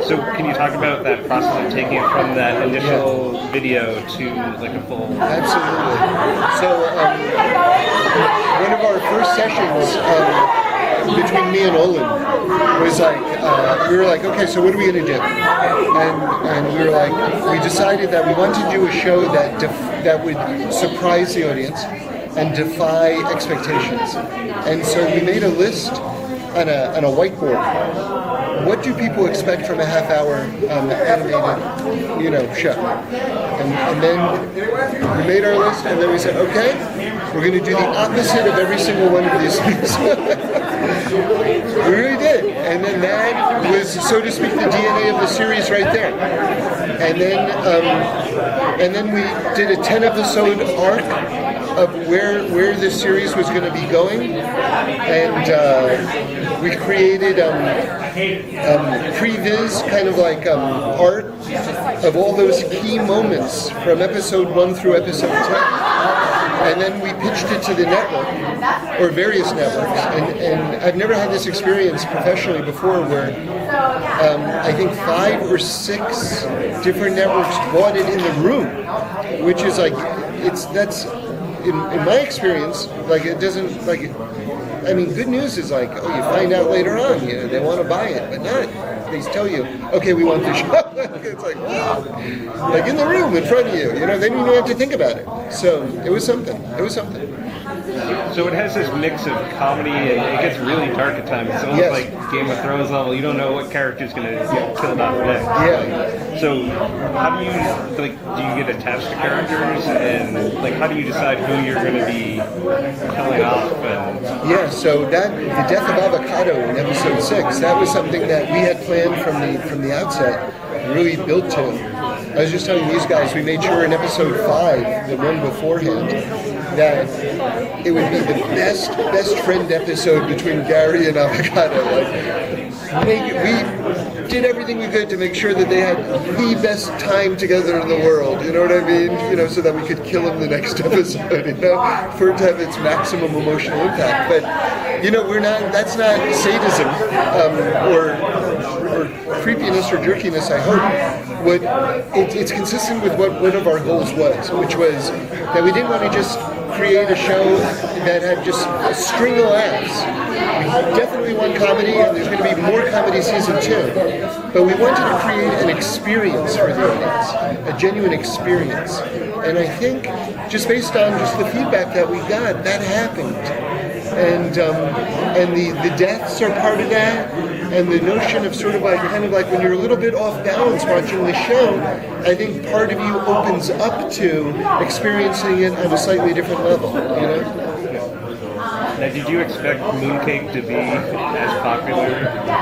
So can you talk about that process of taking it from that initial video to like a full... Absolutely. So one of our first sessions between me and Olin was like, we were like, okay, so what are we going to do? And we were like, we decided that we wanted to do a show that would surprise the audience and defy expectations. And so we made a list on a whiteboard. What do people expect from a half-hour animated, show? And then we made our list, and then we said, okay, we're going to do the opposite of every single one of these things. We really did. And then that was, so to speak, the DNA of the series right there. And then we did a 10-episode arc of where this series was going to be going, and we created previs, kind of like art of all those key moments from episode 1 through episode 10. And then we pitched it to the network, or various networks, and I've never had this experience professionally before where I think 5 or 6 different networks bought it in the room, which is like, that's in my experience, like it doesn't, like, I mean, good news is like, oh, you find out later on, they want to buy it, but not, they tell you, okay, we want the show. It's like, wow, like in the room in front of you, then you don't have to think about it. So it was something. So it has this mix of comedy, and it gets really dark at times. It's almost like Game of Thrones level. You don't know what character's going to get killed off next. Yeah. So how do you, do you get attached to characters, and how do you decide who you're going to be killing off? And so the death of Avocado in episode 6, that was something that we had planned from the outset, really built to. I was just telling these guys, we made sure in episode 5, the one beforehand, that it would be the best friend episode between Gary and Avocado. We did everything we could to make sure that they had the best time together in the world, you know what I mean? So that we could kill him the next episode, for it to have its maximum emotional impact. But, that's not sadism, or creepiness or jerkiness, I hope. It's consistent with what one of our goals was, which was that we didn't want to just create a show that had just a string of laughs. We definitely want comedy, and there's going to be more comedy season 2. But we wanted to create an experience for the audience, a genuine experience. And I think, just based on just the feedback that we got, that happened. And the deaths are part of that. And the notion of sort of kind of like when you're a little bit off balance watching the show, I think part of you opens up to experiencing it on a slightly different level, Now, did you expect Mooncake to be as popular?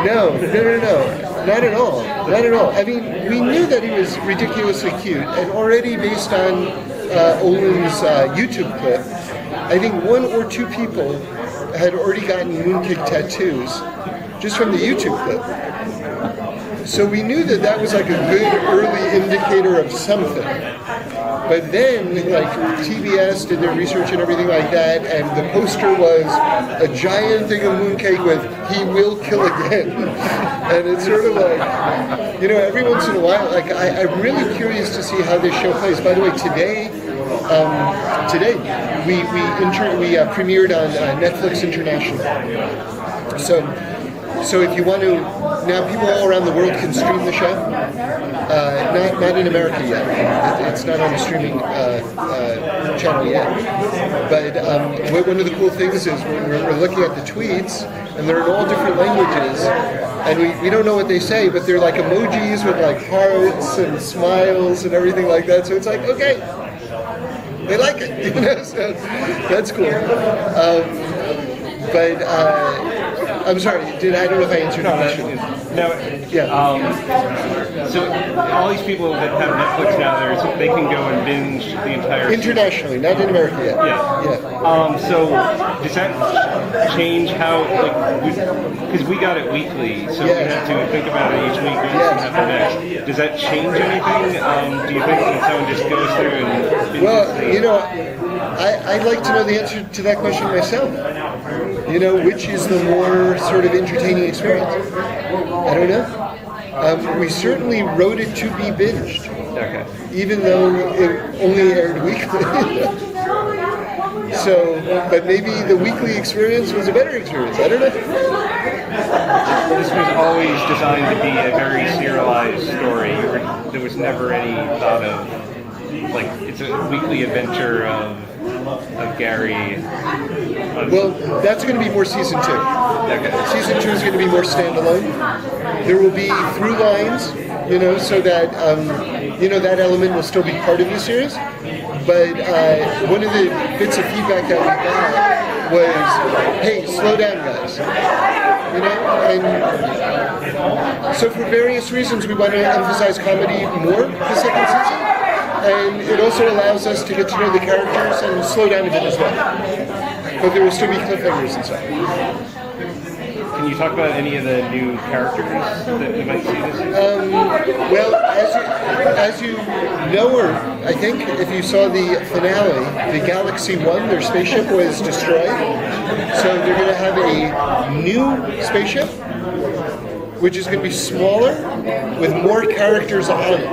No, not at all. I mean, we knew that he was ridiculously cute, and already based on Olin's YouTube clip, I think 1 or 2 people had already gotten Mooncake tattoos just from the YouTube clip. So we knew that was like a good early indicator of something. But then, TBS did their research and everything like that, and the poster was a giant thing of mooncake with "He will kill again," and it's sort of like, every once in a while, I'm really curious to see how this show plays. By the way, today we premiered on Netflix International. So if you want to, now people all around the world can stream the show. Not in America yet. It's not on the streaming channel yet. But one of the cool things is we're looking at the tweets, and they're in all different languages, and we don't know what they say, but they're like emojis with hearts and smiles and everything like that. So it's like, okay, they like it, so that's cool. I'm sorry, I don't know if I answered the question. No, so all these people that have Netflix now, they can go and binge the entire internationally, not in America yet. Yeah. So does that change how, because we got it weekly, so we have to think about it each week, what happen next. Does that change anything? Do you think that someone just goes through and binges? Well, I'd like to know the answer to that question myself. Which is the more sort of entertaining experience? I don't know. We certainly wrote it to be binged, Okay. even though it only aired weekly. So, but maybe the weekly experience was a better experience. I don't know. This was always designed to be a very serialized story. There was never any thought of, like, it's a weekly adventure of Gary. Well, that's going to be more season 2. Okay. Season 2 is going to be more standalone. There will be through lines, so that that element will still be part of the series. But one of the bits of feedback that we got was, "Hey, slow down, guys." And so for various reasons, we want to emphasize comedy more the second season. And it also allows us to get to know the characters and slow down a bit as well. But there will still be cliffhangers and stuff. Can you talk about any of the new characters that we might see this season? Well, as you know, or I think if you saw the finale, the Galaxy 1, their spaceship was destroyed. So they're going to have a new spaceship, which is going to be smaller with more characters on it.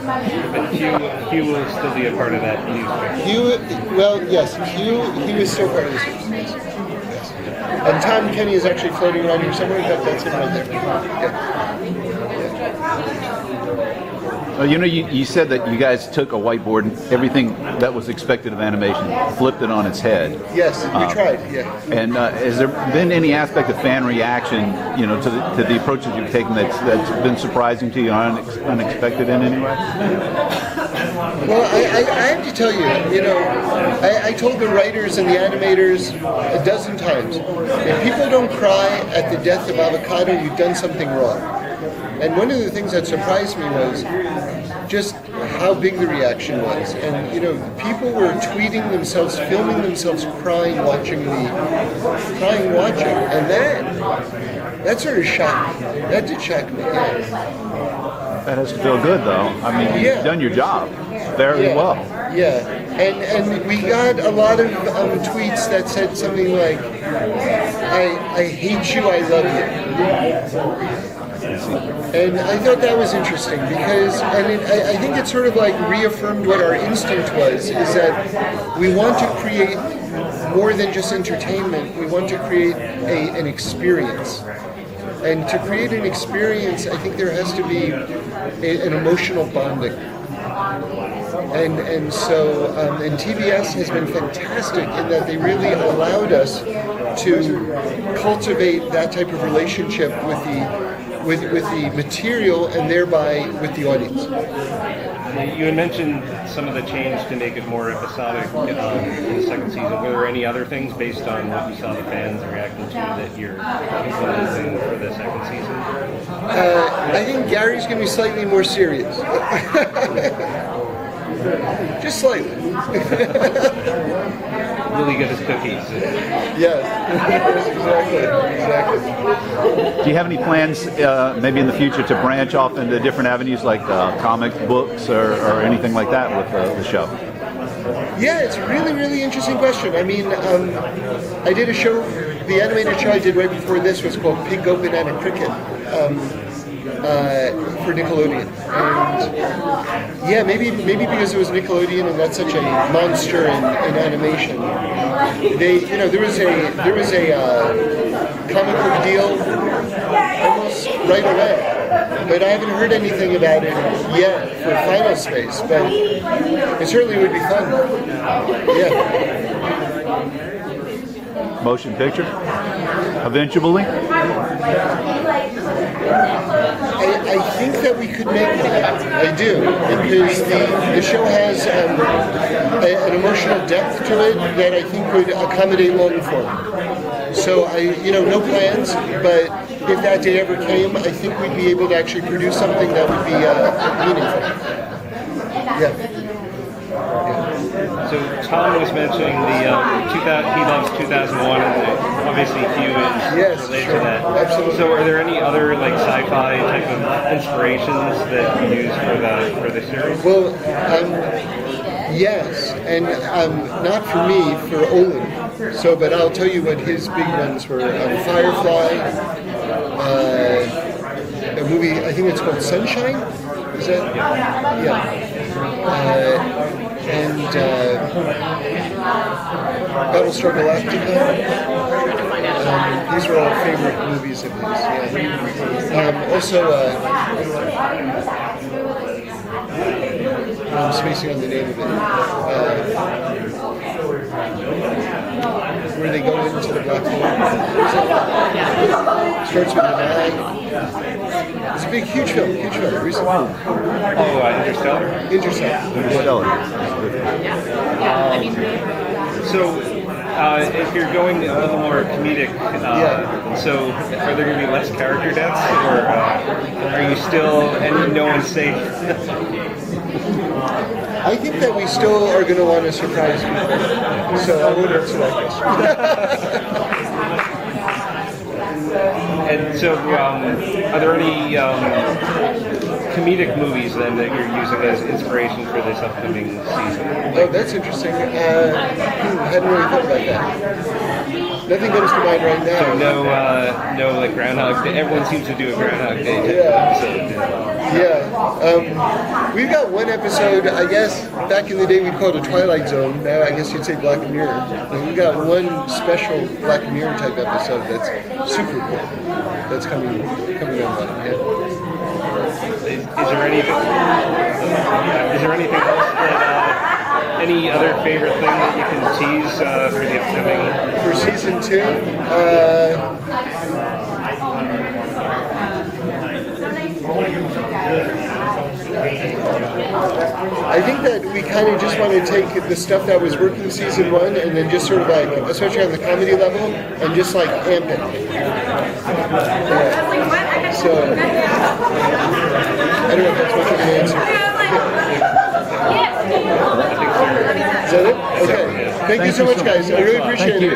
But Hugh will still be a part of that new spaceship. Hugh is still part of the series. Yes. And Tom Kenny is actually floating around here somewhere. That's him right there. Yeah. You said that you guys took a whiteboard and everything that was expected of animation, flipped it on its head. Yes, we tried. Yeah. And has there been any aspect of fan reaction, to the approaches you've taken that's been surprising to you, or unexpected in any way? Well, I have to tell you, I told the writers and the animators a dozen times, if people don't cry at the death of Avocado, you've done something wrong. And one of the things that surprised me was just how big the reaction was. And, people were tweeting themselves, filming themselves crying, watching. And that sort of shocked me. That did shock me, yeah. That has to feel good, though. I mean, you've done your job very well. Yeah, and we got a lot of tweets that said something like, I hate you, I love you. And I thought that was interesting because, I think it sort of like reaffirmed what our instinct was, is that we want to create more than just entertainment, we want to create an experience. And to create an experience, I think there has to be an emotional bonding. And so TBS has been fantastic in that they really allowed us to cultivate that type of relationship with the material and thereby with the audience. You had mentioned some of the change to make it more episodic in the second season. Were there any other things based on what you saw the fans reacting to that you're implementing for the second season? I think Gary's going to be slightly more serious. Just slightly. Really good as cookies. Yes, exactly. Do you have any plans, maybe in the future, to branch off into different avenues like comic books or anything like that with the show? Yeah, it's a really, really interesting question. I mean, I did a show, the animated show I did right before this was called Pig, Goat, Banana, Cricket. For Nickelodeon, and maybe because it was Nickelodeon and that's such a monster in animation, there was a comic book deal almost right away, but I haven't heard anything about it yet for Final Space, but it certainly would be fun. Yeah. Motion picture, eventually. I think that we could make that. I do, because the show has an emotional depth to it that I think would accommodate long form. So no plans, but if that day ever came, I think we'd be able to actually produce something that would be meaningful. Yeah. So Tom was mentioning he loves 2001, and obviously Hugh is related to that. Absolutely. So are there any other like sci-fi type of inspirations that you use for the series? Well, yes, and not for me, for Olin. So, but I'll tell you what his big ones were: Firefly, a movie. I think it's called Sunshine. Is that? Yeah. And Battlestar Galactica. These were all favorite movies of his. Yeah. Also, I'm spacing on the name of it. Where they go into the black hole. Starts with an I. It's a big, huge film. Recent film. Interstellar? Interstellar. So, if you're going a little more comedic, so are there going to be less character deaths, or are you still, and no one's safe? I think that we still are going to want to surprise people, so I won't answer that question. And so, are there any comedic movies then that you're using as inspiration for this upcoming season? Oh, that's interesting. Hadn't really thought about that. Nothing comes to mind right now. So no like Groundhog Day. Everyone seems to do a Groundhog Day episode. We've got one episode, I guess, back in the day we'd call it a Twilight Zone. Now I guess you'd say Black Mirror. And we've got one special Black Mirror type episode that's super cool. That's coming online. Yeah. Is there anything else that, any other favorite thing that you can tease for the upcoming? For season 2? I think that we kind of just want to take the stuff that was working season 1 and then just sort of like, especially on the comedy level, and just like amp it. So, I don't know if that's much of an answer. Is that it? Okay. Thank you so much, guys. I really appreciate it.